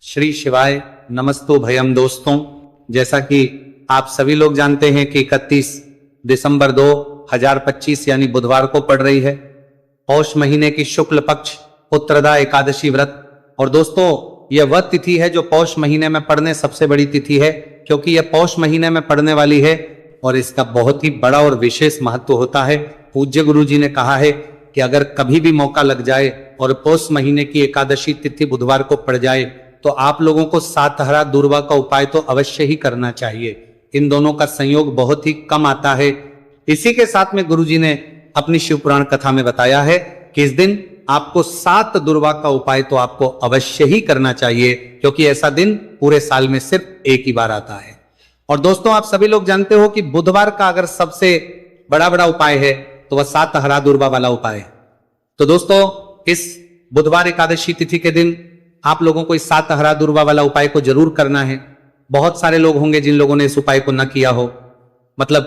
श्री शिवाय नमस्तो भयम। दोस्तों, जैसा कि आप सभी लोग जानते हैं कि 31 दिसंबर 2025 यानी बुधवार को पड़ रही है पौष महीने की शुक्ल पक्ष उत्तरदा एकादशी व्रत। और दोस्तों, यह वह तिथि है जो पौष महीने में पड़ने सबसे बड़ी तिथि है, क्योंकि यह पौष महीने में पड़ने वाली है और इसका बहुत ही बड़ा और विशेष महत्व होता है। पूज्य गुरु जी ने कहा है कि अगर कभी भी मौका लग जाए और पौष महीने की एकादशी तिथि बुधवार को पड़ जाए तो आप लोगों को सातहरा दुर्वा का उपाय तो अवश्य ही करना चाहिए। इन दोनों का संयोग बहुत ही कम आता है। इसी के साथ में गुरु जी ने अपनी शिव पुराण कथा में बताया है कि इस दिन आपको 7 दुर्वा का उपाय तो आपको अवश्य ही करना चाहिए, क्योंकि ऐसा दिन पूरे साल में सिर्फ एक ही बार आता है। और दोस्तों, आप सभी लोग जानते हो कि बुधवार का अगर सबसे बड़ा उपाय है तो वह सातहरा दुर्वा वाला उपाय है। तो दोस्तों, इस बुधवार एकादशी तिथि के दिन आप लोगों को इस सातहरा दुर्वा वाला उपाय को जरूर करना है। बहुत सारे लोग होंगे जिन लोगों ने इस उपाय को न किया हो, मतलब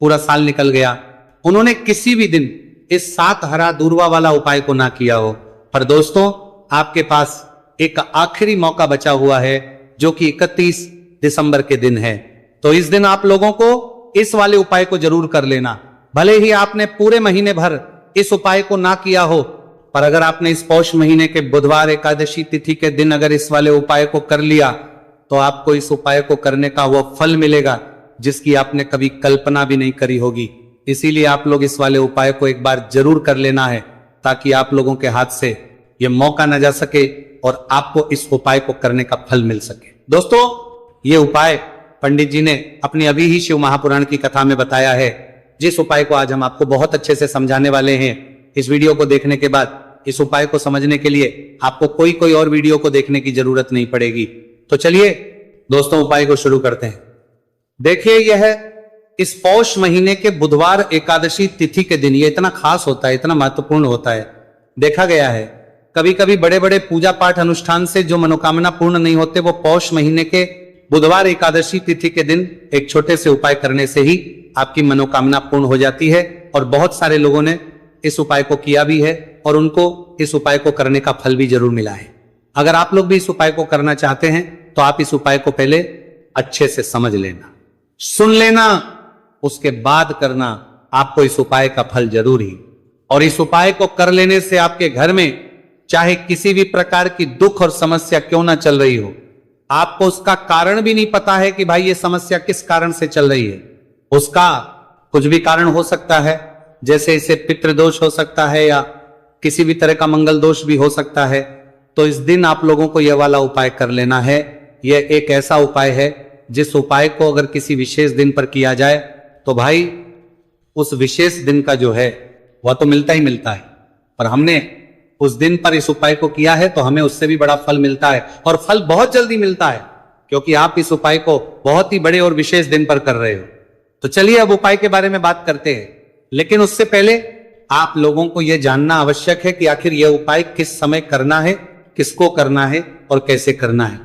पूरा साल निकल गया, उन्होंने किसी भी दिन इस सातहरा दुर्वा वाला उपाय को ना किया हो। पर दोस्तों, आपके पास एक आखिरी मौका बचा हुआ है जो कि 31 दिसंबर के दिन है। तो इस दिन आप लोगों को इस वाले उपाय को जरूर कर लेना। भले ही आपने पूरे महीने भर इस उपाय को ना किया हो, पर अगर आपने इस पौष महीने के बुधवार एकादशी तिथि के दिन अगर इस वाले उपाय को कर लिया तो आपको इस उपाय को करने का वह फल मिलेगा जिसकी आपने कभी कल्पना भी नहीं करी होगी। इसीलिए आप लोग इस वाले उपाय को एक बार जरूर कर लेना है, ताकि आप लोगों के हाथ से यह मौका न जा सके और आपको इस उपाय को करने का फल मिल सके। दोस्तों, ये उपाय पंडित जी ने अपनी अभी ही शिव महापुराण की कथा में बताया है, जिस उपाय को आज हम आपको बहुत अच्छे से समझाने वाले हैं। इस वीडियो को देखने के बाद इस उपाय को समझने के लिए आपको कोई और वीडियो को देखने की जरूरत नहीं पड़ेगी। तो चलिए दोस्तों, उपाय को शुरू करते हैं। देखिए, यह इस पौष महीने के बुधवार एकादशी तिथि के दिन ये इतना खास होता है, इतना महत्वपूर्ण होता है। देखा गया है कभी कभी बड़े बड़े पूजा पाठ अनुष्ठान से जो मनोकामना पूर्ण नहीं होते, वो पौष महीने के बुधवार एकादशी तिथि के दिन एक छोटे से उपाय करने से ही आपकी मनोकामना पूर्ण हो जाती है। और बहुत सारे लोगों ने इस उपाय को किया भी है और उनको इस उपाय को करने का फल भी जरूर मिला है। अगर आप लोग भी इस उपाय को करना चाहते हैं तो आप इस उपाय को पहले अच्छे से समझ लेना, सुन लेना, उसके बाद करना। आपको इस उपाय का फल जरूर ही। और इस उपाय को कर लेने से आपके घर में चाहे किसी भी प्रकार की दुख और समस्या क्यों ना चल रही हो, आपको उसका कारण भी नहीं पता है कि भाई ये समस्या किस कारण से चल रही है। उसका कुछ भी कारण हो सकता है, जैसे इसे पितृदोष हो सकता है या किसी भी तरह का मंगल दोष भी हो सकता है। तो इस दिन आप लोगों को यह वाला उपाय कर लेना है। यह एक ऐसा उपाय है जिस उपाय को अगर किसी विशेष दिन पर किया जाए तो भाई उस विशेष दिन का जो है वह तो मिलता ही मिलता है, पर हमने उस दिन पर इस उपाय को किया है तो हमें उससे भी बड़ा फल मिलता है, और फल बहुत जल्दी मिलता है, क्योंकि आप इस उपाय को बहुत ही बड़े और विशेष दिन पर कर रहे हो। तो चलिए अब उपाय के बारे में बात करते हैं, लेकिन उससे पहले आप लोगों को यह जानना आवश्यक है कि आखिर यह उपाय किस समय करना है, किसको करना है और कैसे करना है।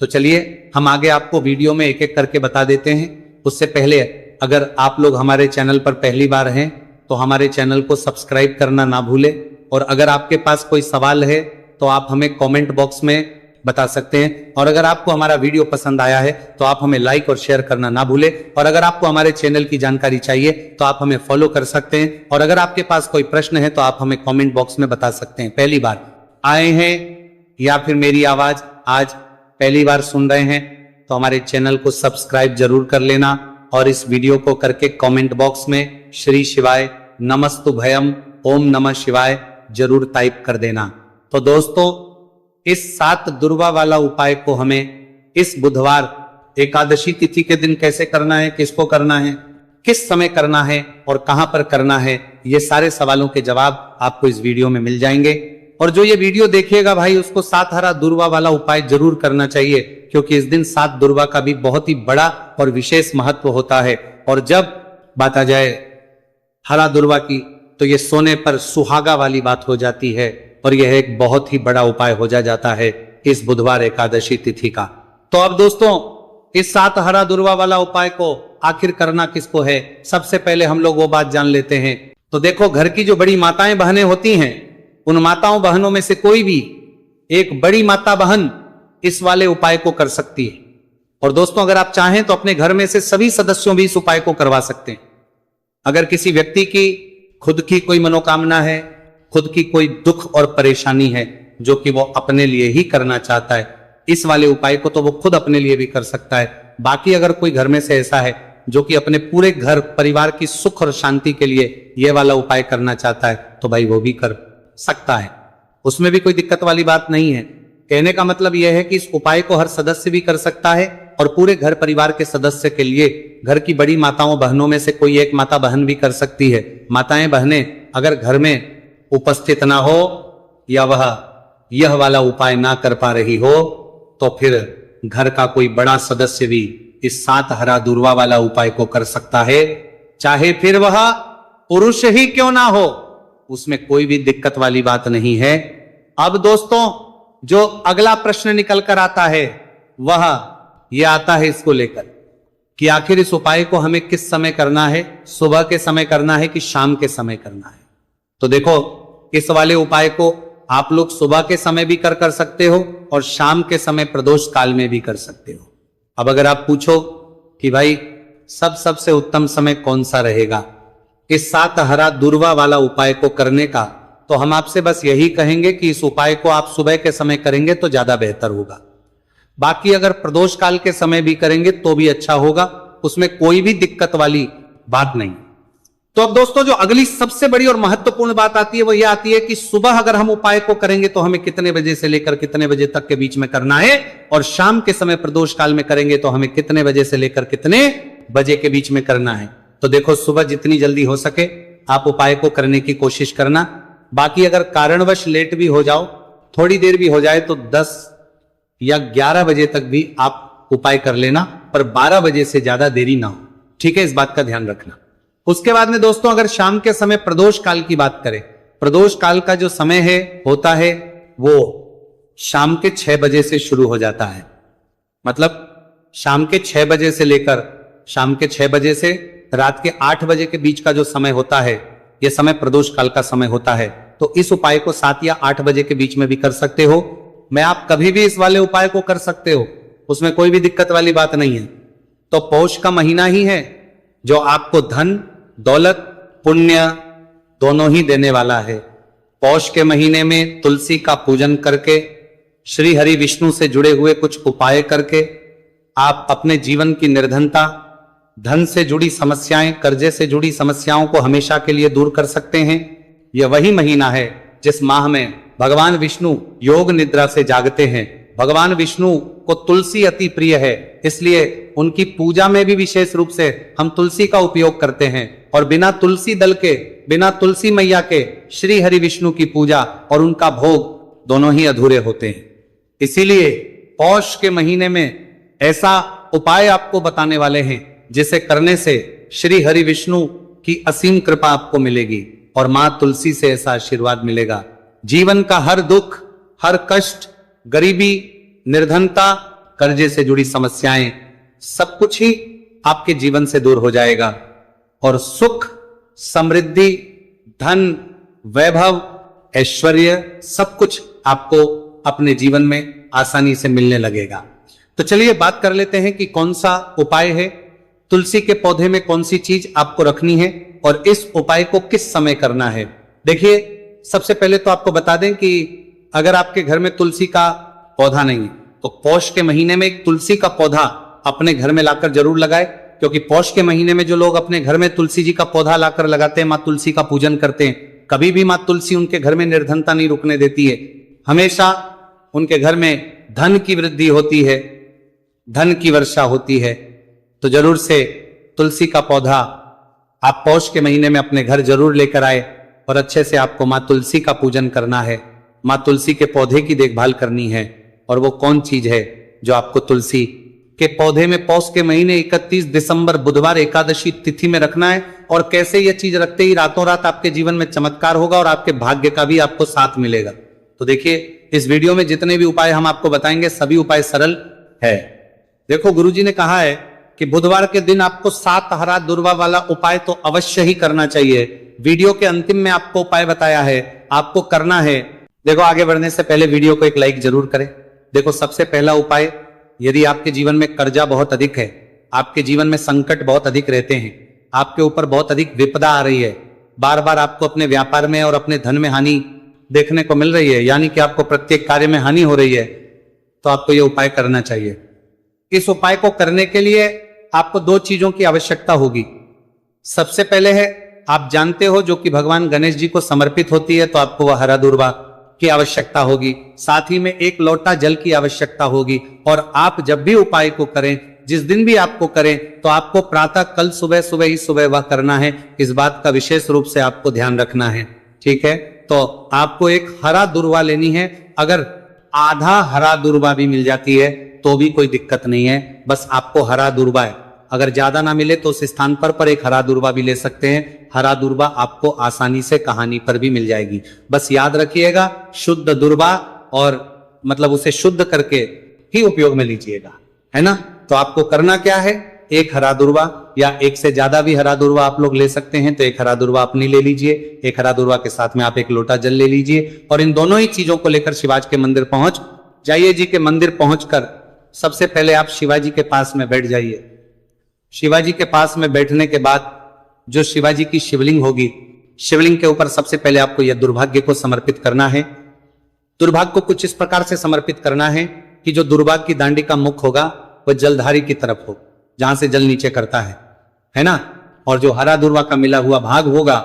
तो चलिए हम आगे आपको वीडियो में एक एक करके बता देते हैं। उससे पहले अगर आप लोग हमारे चैनल पर पहली बार हैं तो हमारे चैनल को सब्सक्राइब करना ना भूलें, और अगर आपके पास कोई सवाल है तो आप हमें कमेंट बॉक्स में बता सकते हैं। और अगर आपको हमारा वीडियो पसंद आया है तो आप हमें लाइक और शेयर करना ना भूलें। और अगर आपको हमारे चैनल की जानकारी चाहिए तो आप हमें फॉलो कर सकते हैं। और अगर आपके पास कोई प्रश्न है तो आप हमें कमेंट बॉक्स में बता सकते हैं। पहली बार आए हैं या फिर मेरी आवाज आज पहली बार सुन रहे हैं तो हमारे चैनल को सब्सक्राइब जरूर कर लेना, और इस वीडियो को करके कमेंट बॉक्स में श्री शिवाय नमस्तु भयम ओम नमः शिवाय जरूर टाइप कर देना। तो दोस्तों, इस 7 दुर्वा वाला उपाय को हमें इस बुधवार एकादशी तिथि के दिन कैसे करना है, किसको करना है, किस समय करना है और कहां पर करना है, ये सारे सवालों के जवाब आपको इस वीडियो में मिल जाएंगे। और जो ये वीडियो देखिएगा भाई, उसको सातहरा दुर्वा वाला उपाय जरूर करना चाहिए, क्योंकि इस दिन 7 दुर्वा का भी बहुत ही बड़ा और विशेष महत्व होता है। और जब बात आ जाए हरा दुर्वा की तो ये सोने पर सुहागा वाली बात हो जाती है, और यह एक बहुत ही बड़ा उपाय हो जाता है इस बुधवार एकादशी तिथि का। तो अब दोस्तों, इस सातहरा दुर्वा वाला उपाय को आखिर करना किसको है, सबसे पहले हम लोग वो बात जान लेते हैं। तो देखो, घर की जो बड़ी माताएं बहनें होती हैं, उन माताओं बहनों में से कोई भी एक बड़ी माता बहन इस वाले उपाय को कर सकती है। और दोस्तों अगर आप चाहें तो अपने घर में से सभी सदस्यों भी इस उपाय को करवा सकते हैं। अगर किसी व्यक्ति की खुद की कोई मनोकामना है, खुद की कोई दुख और परेशानी है जो कि वो अपने लिए ही करना चाहता है, इस वाले उपाय को तो वो खुद अपने लिए भी कर सकता है। बाकी अगर कोई घर में से ऐसा है जो कि अपने पूरे घर परिवार की सुख और शांति के लिए ये वाला उपाय करना चाहता है तो भाई वो भी कर सकता है, उसमें भी कोई दिक्कत वाली बात नहीं है। कहने का मतलब यह है कि इस उपाय को हर सदस्य भी कर सकता है और पूरे घर परिवार के सदस्य के लिए घर की बड़ी माताओं बहनों में से कोई एक माता बहन भी कर सकती है। माताएं बहनें अगर घर में उपस्थित ना हो या वह यह वाला उपाय ना कर पा रही हो तो फिर घर का कोई बड़ा सदस्य भी इस 7 हरा दूर्वा वाला उपाय को कर सकता है, चाहे फिर वह पुरुष ही क्यों ना हो, उसमें कोई भी दिक्कत वाली बात नहीं है। अब दोस्तों जो अगला प्रश्न निकल कर आता है वह यह आता है इसको लेकर कि आखिर इस उपाय को हमें किस समय करना है, सुबह के समय करना है कि शाम के समय करना है। तो देखो इस वाले उपाय को आप लोग सुबह के समय भी कर सकते हो और शाम के समय प्रदोष काल में भी कर सकते हो। अब अगर आप पूछो कि भाई सबसे उत्तम समय कौन सा रहेगा इस 7 हरा दूर्वा वाला उपाय को करने का, तो हम आपसे बस यही कहेंगे कि इस उपाय को आप सुबह के समय करेंगे तो ज्यादा बेहतर होगा। बाकी अगर प्रदोष काल के समय भी करेंगे तो भी अच्छा होगा, उसमें कोई भी दिक्कत वाली बात नहीं। तो अब दोस्तों जो अगली सबसे बड़ी और महत्वपूर्ण बात आती है वो ये आती है कि सुबह अगर हम उपाय को करेंगे तो हमें कितने बजे से लेकर कितने बजे तक के बीच में करना है, और शाम के समय प्रदोष काल में करेंगे तो हमें कितने बजे से लेकर कितने बजे के बीच में करना है। तो देखो सुबह जितनी जल्दी हो सके आप उपाय को करने की कोशिश करना। बाकी अगर कारणवश लेट भी हो जाओ, थोड़ी देर भी हो जाए, तो 10 या 11 बजे तक भी आप उपाय कर लेना, पर 12 बजे से ज्यादा देरी ना हो, ठीक है, इस बात का ध्यान रखना। उसके बाद में दोस्तों अगर शाम के समय प्रदोष काल की बात करें, प्रदोष काल का जो समय है होता है वो शाम के 6 बजे से शुरू हो जाता है। मतलब शाम के 6 बजे से लेकर शाम के 6 बजे से रात के 8 बजे के बीच का जो समय होता है यह समय प्रदोष काल का समय होता है। तो इस उपाय को 7 या 8 बजे के बीच में भी कर सकते हो। मैं आप कभी भी इस वाले उपाय को कर सकते हो, उसमें कोई भी दिक्कत वाली बात नहीं है। तो पौष का महीना ही है जो आपको धन दौलत पुण्य दोनों ही देने वाला है। पौष के महीने में तुलसी का पूजन करके, श्री हरि विष्णु से जुड़े हुए कुछ उपाय करके आप अपने जीवन की निर्धनता, धन से जुड़ी समस्याएं, कर्जे से जुड़ी समस्याओं को हमेशा के लिए दूर कर सकते हैं। यह वही महीना है जिस माह में भगवान विष्णु योग निद्रा से जागते हैं। भगवान विष्णु को तुलसी अति प्रिय है, इसलिए उनकी पूजा में भी विशेष रूप से हम तुलसी का उपयोग करते हैं। और बिना तुलसी दल के, बिना तुलसी मैया के श्री हरि विष्णु की पूजा और उनका भोग दोनों ही अधूरे होते हैं। इसीलिए पौष के महीने में ऐसा उपाय आपको बताने वाले हैं जिसे करने से श्री हरि विष्णु की असीम कृपा आपको मिलेगी और मां तुलसी से ऐसा आशीर्वाद मिलेगा। जीवन का हर दुख, हर कष्ट, गरीबी, निर्धनता, कर्जे से जुड़ी समस्याएं, सब कुछ ही आपके जीवन से दूर हो जाएगा और सुख, समृद्धि, धन, वैभव, ऐश्वर्य सब कुछ आपको अपने जीवन में आसानी से मिलने लगेगा। तो चलिए बात कर लेते हैं कि कौन सा उपाय है, तुलसी के पौधे में कौन सी चीज आपको रखनी है और इस उपाय को किस समय करना है। देखिए सबसे पहले तो आपको बता दें कि अगर आपके घर में तुलसी का पौधा नहीं है तो पौष के महीने में एक तुलसी का पौधा अपने घर में लाकर जरूर लगाए, क्योंकि पौष के महीने में जो लोग अपने घर में तुलसी जी का पौधा लाकर लगाते हैं, मां तुलसी का पूजन करते हैं, कभी भी मां तुलसी उनके घर में निर्धनता नहीं रुकने देती है। हमेशा उनके घर में धन की वृद्धि होती है, धन की वर्षा होती है। तो जरूर से तुलसी का पौधा आप पौष के महीने में अपने घर जरूर लेकर आए और अच्छे से आपको मां तुलसी का पूजन करना है, मां तुलसी के पौधे की देखभाल करनी है। और वो कौन चीज है जो आपको तुलसी के पौधे में पौष के महीने 31 दिसंबर बुधवार एकादशी तिथि में रखना है। और कैसे यह चीज रखते ही रातों रात आपके जीवन में चमत्कार होगा और आपके भाग्य का भी आपको साथ मिलेगा। तो देखिए इस वीडियो में जितने भी उपाय हम आपको बताएंगे सभी उपाय सरल है। देखो गुरुजी ने कहा है कि बुधवार के दिन आपको 7 हरा दूर्वा वाला उपाय तो अवश्य ही करना चाहिए। वीडियो के अंतिम में आपको उपाय बताया है, आपको करना है। देखो आगे बढ़ने से पहले वीडियो को एक लाइक जरूर करें, देखो, सबसे पहला उपाय, यदि आपके जीवन में कर्जा बहुत अधिक है, आपके जीवन में संकट बहुत अधिक रहते हैं, आपके ऊपर बहुत अधिक विपदा आ रही है, बार बार आपको अपने व्यापार में और अपने धन में हानि देखने को मिल रही है, यानी कि आपको प्रत्येक कार्य में हानि हो रही है, तो आपको यह उपाय करना चाहिए। इस उपाय को करने के लिए आपको दो चीजों की आवश्यकता होगी। सबसे पहले है, आप जानते हो, जो कि भगवान गणेश जी को समर्पित होती है, तो आपको वह हरा दूर्वा की आवश्यकता होगी। साथ ही में एक लोटा जल की आवश्यकता होगी। और आप जब भी उपाय को करें, जिस दिन भी आपको करें, तो आपको प्रातः कल सुबह ही सुबह वह करना है। इस बात का विशेष रूप से आपको ध्यान रखना है, ठीक है। तो आपको एक हरा दूर्वा लेनी है। अगर आधा हरा दूर्वा भी मिल जाती है तो भी कोई दिक्कत नहीं है, बस आपको हरा दूर्वा है। अगर ज्यादा ना मिले तो उस स्थान पर एक हरा दूर्वा भी ले सकते हैं। हरा दूर्वा आपको आसानी से कहानी पर भी मिल जाएगी। बस याद रखिएगा, शुद्ध दूर्वा, और मतलब उसे शुद्ध करके ही उपयोग में लीजिएगा, है ना। तो आपको करना क्या है, एक हरा दूर्वा या एक से ज्यादा भी हरा दूर्वा आप लोग ले सकते हैं। तो एक हरा दूर्वा अपनी ले लीजिए, एक हरा दूर्वा के साथ में आप एक लोटा जल ले लीजिए, और इन दोनों ही चीजों को लेकर शिवाजी के मंदिर पहुंच जाइए। जी के मंदिर पहुंचकर सबसे पहले आप शिवाजी के पास में बैठ जाइए। शिवाजी के पास में बैठने के बाद जो शिवाजी की शिवलिंग होगी, शिवलिंग के ऊपर सबसे पहले आपको यह दुर्भाग्य को समर्पित करना है। दुर्भाग्य को कुछ इस प्रकार से समर्पित करना है कि जो दुर्भाग्य की दांडी का मुख होगा वह जलधारी की तरफ हो, जहां से जल नीचे करता है ना। और जो हरा दूर्वा का मिला हुआ भाग होगा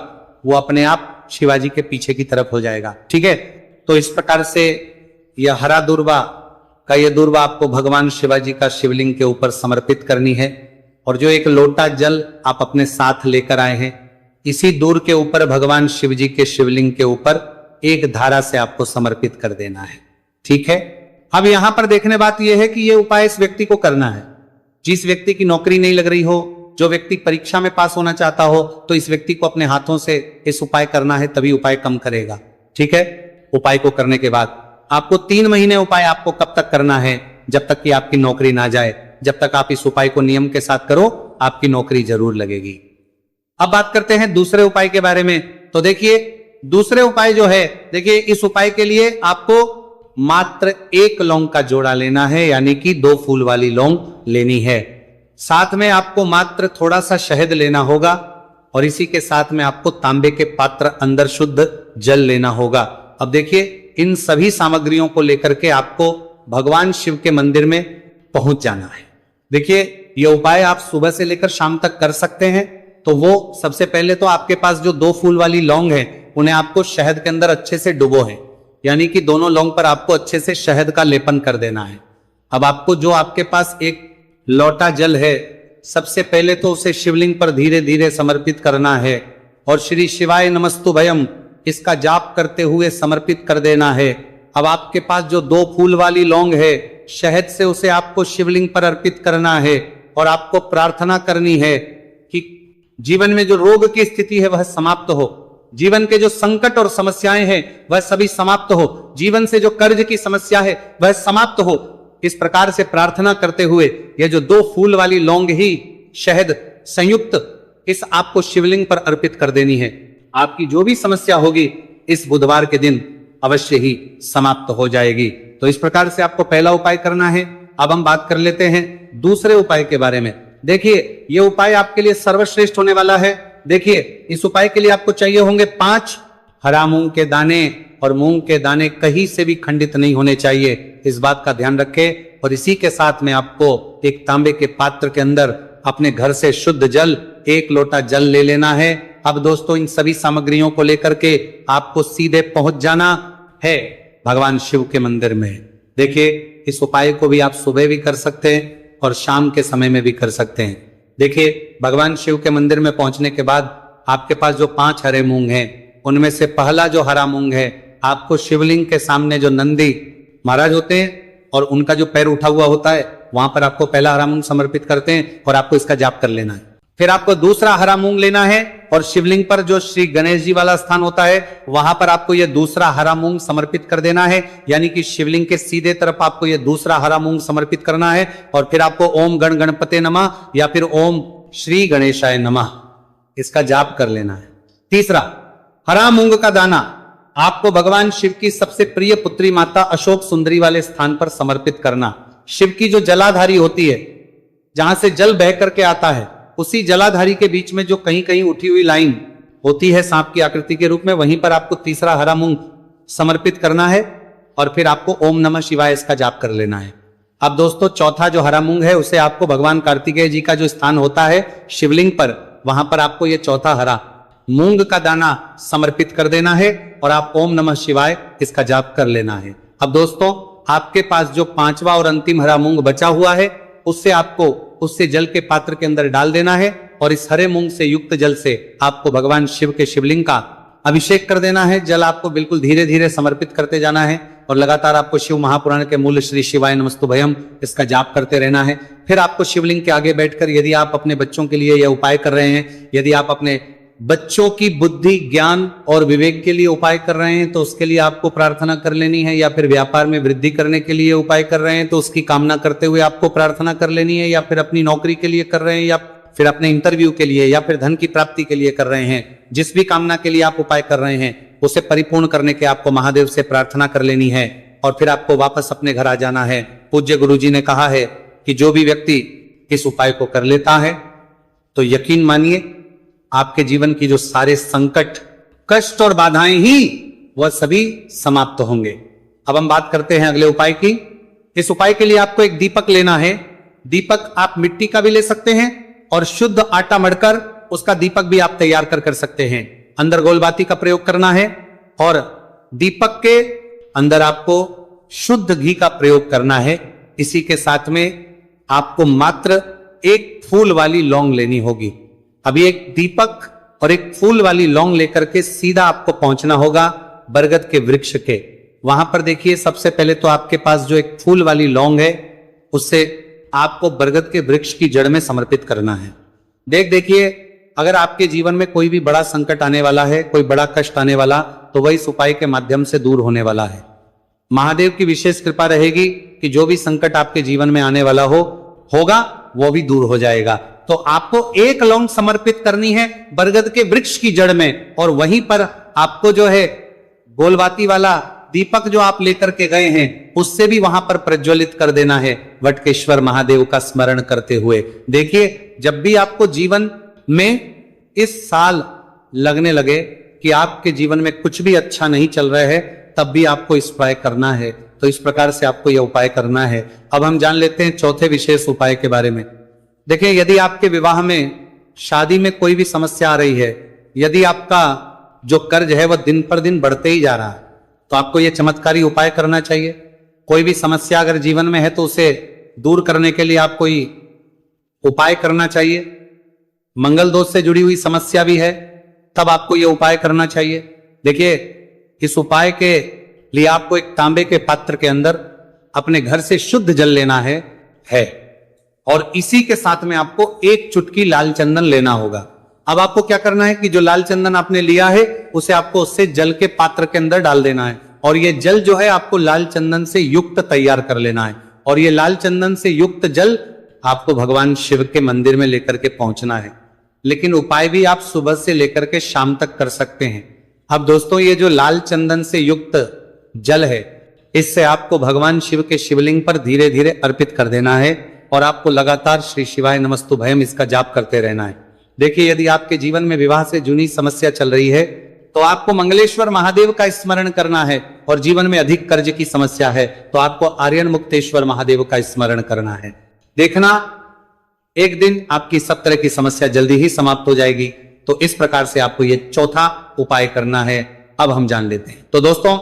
वो अपने आप शिवाजी के पीछे की तरफ हो जाएगा, ठीक है। तो इस प्रकार से यह हरा दूर्वा का यह दूर्वा आपको भगवान शिवाजी का शिवलिंग के ऊपर समर्पित करनी है। और जो एक लोटा जल आप अपने साथ लेकर आए हैं, इसी दूर के ऊपर भगवान शिव जी के शिवलिंग के ऊपर एक धारा से आपको समर्पित कर देना है, ठीक है। अब यहां पर देखने बात यह है कि यह उपाय इस व्यक्ति को करना है जिस व्यक्ति की नौकरी नहीं लग रही हो, जो व्यक्ति परीक्षा में पास होना चाहता हो, तो इस व्यक्ति को अपने हाथों से इस उपाय करना है, तभी उपाय कम करेगा, ठीक है। उपाय को करने के बाद आपको 3 महीने उपाय आपको कब तक करना है, जब तक कि आपकी नौकरी ना जाए। जब तक आप इस उपाय को नियम के साथ करो, आपकी नौकरी जरूर लगेगी। अब बात करते हैं दूसरे उपाय के बारे में। तो देखिए, दूसरे उपाय जो है, देखिए इस उपाय के लिए आपको मात्र 1 लौंग का जोड़ा लेना है, यानी कि 2 फूल वाली लौंग लेनी है। साथ में आपको मात्र थोड़ा सा शहद लेना होगा, और इसी के साथ में आपको तांबे के पात्र अंदर शुद्ध जल लेना होगा। अब देखिए, इन सभी सामग्रियों को लेकर के आपको भगवान शिव के मंदिर में पहुंच जाना है। देखिए, यह उपाय आप सुबह से लेकर शाम तक कर सकते हैं। तो वो सबसे पहले तो आपके पास जो 2 फूल वाली लौंग है, उन्हें आपको शहद के अंदर अच्छे से डुबो है, यानी कि दोनों लौंग पर आपको अच्छे से शहद का लेपन कर देना है। अब आपको जो आपके पास एक लोटा जल है, सबसे पहले तो उसे शिवलिंग पर धीरे धीरे समर्पित करना है, और श्री शिवाय नमस्तुभयम इसका जाप करते हुए समर्पित कर देना है। अब आपके पास जो 2 फूल वाली लौंग है, शहद से उसे आपको शिवलिंग पर अर्पित करना है, और आपको प्रार्थना करनी है कि जीवन में जो रोग की स्थिति है वह समाप्त हो, जीवन के जो संकट और समस्याएं हैं वह सभी समाप्त हो, जीवन से जो कर्ज की समस्या है वह समाप्त हो। इस प्रकार से प्रार्थना करते हुए यह जो 2 फूल वाली लौंग ही शहद संयुक्त इस आपको शिवलिंग पर अर्पित कर देनी है। आपकी जो भी समस्या होगी इस बुधवार के दिन अवश्य ही समाप्त हो जाएगी। तो इस प्रकार से आपको पहला उपाय करना है। अब हम बात कर लेते हैं दूसरे उपाय के बारे में। देखिए, यह उपाय आपके लिए सर्वश्रेष्ठ होने वाला है। देखिए, इस उपाय के लिए आपको चाहिए होंगे 5 हरा मूंग के दाने, और मूंग के दाने कहीं से भी खंडित नहीं होने चाहिए, इस बात का ध्यान रखें। और इसी के साथ में आपको एक तांबे के पात्र के अंदर अपने घर से शुद्ध जल 1 लोटा जल ले लेना है। अब दोस्तों, इन सभी सामग्रियों को लेकर के आपको सीधे पहुंच जाना है भगवान शिव के मंदिर में। देखिए, इस उपाय को भी आप सुबह भी कर सकते हैं और शाम के समय में भी कर सकते हैं। देखिए, भगवान शिव के मंदिर में पहुंचने के बाद आपके पास जो 5 हरे मूंग हैं, उनमें से पहला जो हरा मूंग है, आपको शिवलिंग के सामने जो नंदी महाराज होते हैं और उनका जो पैर उठा हुआ होता है, वहां पर आपको पहला हरा मूंग समर्पित करते हैं, और आपको इसका जाप कर लेना है। फिर आपको दूसरा हरा मूंग लेना है, और शिवलिंग पर जो श्री गणेश जी वाला स्थान होता है, वहां पर आपको यह दूसरा हरा मूंग समर्पित कर देना है, यानी कि शिवलिंग के सीधे तरफ आपको यह दूसरा हरा मूंग समर्पित करना है। और फिर आपको ओम गण गणपते नमः या फिर ओम श्री गणेशाय नमः इसका जाप कर लेना है। तीसरा, हरा मूंग का दाना आपको भगवान शिव की सबसे प्रिय पुत्री माता अशोक सुंदरी वाले स्थान पर समर्पित करना। शिव की जो जलाधारी होती है, जहां से जल बह करके आता है, उसी जलाधारी के बीच में जो कहीं कहीं उठी हुई लाइन होती है सांप की आकृति के रूप में, वहीं पर आपको तीसरा हरा मूंग समर्पित करना है और फिर आपको ओम नमः शिवाय इसका जाप कर लेना है। अब दोस्तों, चौथा जो हरा मूंग है उसे आपको भगवान कार्तिकेय जी का जो स्थान होता है शिवलिंग पर, वहां पर आपको ये चौथा हरा मूंग का दाना समर्पित कर देना है और आप ओम नमः शिवाय इसका जाप कर लेना है। अब दोस्तों, आपके पास जो पांचवा और अंतिम हरा मूंग बचा हुआ है, उससे जल के पात्र के अंदर डाल देना है और इस हरे मूंग से युक्त जल से आपको भगवान शिव के शिवलिंग का अभिषेक कर देना है। जल आपको बिल्कुल धीरे धीरे समर्पित करते जाना है और लगातार आपको शिव महापुराण के मूल श्री शिवाय नमस्तुभयम इसका जाप करते रहना है। फिर आपको शिवलिंग के आगे बैठकर, यदि आप अपने बच्चों के लिए यह उपाय कर रहे हैं, यदि आप अपने बच्चों की बुद्धि, ज्ञान और विवेक के लिए उपाय कर रहे हैं तो उसके लिए आपको प्रार्थना कर लेनी है, या फिर व्यापार में वृद्धि करने के लिए उपाय कर रहे हैं तो उसकी कामना करते हुए आपको प्रार्थना कर लेनी है, या फिर अपनी नौकरी के लिए कर रहे हैं, या फिर अपने इंटरव्यू के लिए, या फिर धन की प्राप्ति के लिए कर रहे हैं, जिस भी कामना के लिए आप उपाय कर रहे हैं उसे परिपूर्ण करने के आपको महादेव से प्रार्थना कर लेनी है और फिर आपको वापस अपने घर आ जाना है। पूज्य गुरु जी ने कहा है कि जो भी व्यक्ति इस उपाय को कर लेता है तो यकीन मानिए आपके जीवन की जो सारे संकट, कष्ट और बाधाएं ही वह सभी समाप्त होंगे। अब हम बात करते हैं अगले उपाय की। इस उपाय के लिए आपको एक दीपक लेना है। दीपक आप मिट्टी का भी ले सकते हैं और शुद्ध आटा मढ़कर उसका दीपक भी आप तैयार कर सकते हैं। अंदर गोलबाती का प्रयोग करना है और दीपक के अंदर आपको शुद्ध घी का प्रयोग करना है। इसी के साथ में आपको मात्र एक फूल वाली लौंग लेनी होगी। अभी एक दीपक और एक फूल वाली लौंग लेकर के सीधा आपको पहुंचना होगा बरगद के वृक्ष के। वहां पर देखिए, सबसे पहले तो आपके पास जो एक फूल वाली लौंग है उससे आपको बरगद के वृक्ष की जड़ में समर्पित करना है। देखिए, अगर आपके जीवन में कोई भी बड़ा संकट आने वाला है, कोई बड़ा कष्ट आने वाला, तो वह इस उपाय के माध्यम से दूर होने वाला है। महादेव की विशेष कृपा रहेगी कि जो भी संकट आपके जीवन में आने वाला होगा वो भी दूर हो जाएगा। तो आपको एक लौंग समर्पित करनी है बरगद के वृक्ष की जड़ में और वहीं पर आपको जो है गोलबाती वाला दीपक जो आप लेकर के गए हैं उससे भी वहां पर प्रज्वलित कर देना है, वटकेश्वर महादेव का स्मरण करते हुए। देखिए, जब भी आपको जीवन में इस साल लगने लगे कि आपके जीवन में कुछ भी अच्छा नहीं चल रहा है, तब भी आपको इस उपाय करना है। तो इस प्रकार से आपको यह उपाय करना है। अब हम जान लेते हैं चौथे विशेष उपाय के बारे में। देखिए, यदि आपके विवाह में, शादी में कोई भी समस्या आ रही है, यदि आपका जो कर्ज है वह दिन पर दिन बढ़ते ही जा रहा है, तो आपको यह चमत्कारी उपाय करना चाहिए। कोई भी समस्या अगर जीवन में है तो उसे दूर करने के लिए आप कोई उपाय करना चाहिए। मंगल दोष से जुड़ी हुई समस्या भी है, तब आपको यह उपाय करना चाहिए। देखिए, इस उपाय के लिए आपको एक तांबे के पात्र के अंदर अपने घर से शुद्ध जल लेना है और इसी के साथ में आपको एक चुटकी लाल चंदन लेना होगा। अब आपको क्या करना है कि जो लाल चंदन आपने लिया है उसे आपको उससे जल के पात्र के अंदर डाल देना है और ये जल जो है आपको लाल चंदन से युक्त तैयार कर लेना है और ये लाल चंदन से युक्त जल आपको भगवान शिव के मंदिर में लेकर के पहुंचना है। लेकिन उपाय भी आप सुबह से लेकर के शाम तक कर सकते हैं। अब दोस्तों, ये जो लाल चंदन से युक्त जल है, इससे आपको भगवान शिव के शिवलिंग पर धीरे धीरे अर्पित कर देना है और आपको लगातार श्री शिवाय नमस्तुभयम इसका जाप करते रहना है। देखिए, यदि आपके जीवन में विवाह से जुड़ी समस्या चल रही है तो आपको मंगलेश्वर महादेव का स्मरण करना है और जीवन में अधिक कर्ज की समस्या है तो आपको आर्यन मुक्तेश्वर महादेव का स्मरण करना है। देखना, एक दिन आपकी सब तरह की समस्या जल्दी ही समाप्त हो जाएगी। तो इस प्रकार से आपको ये चौथा उपाय करना है। अब हम जान लेते हैं। तो दोस्तों,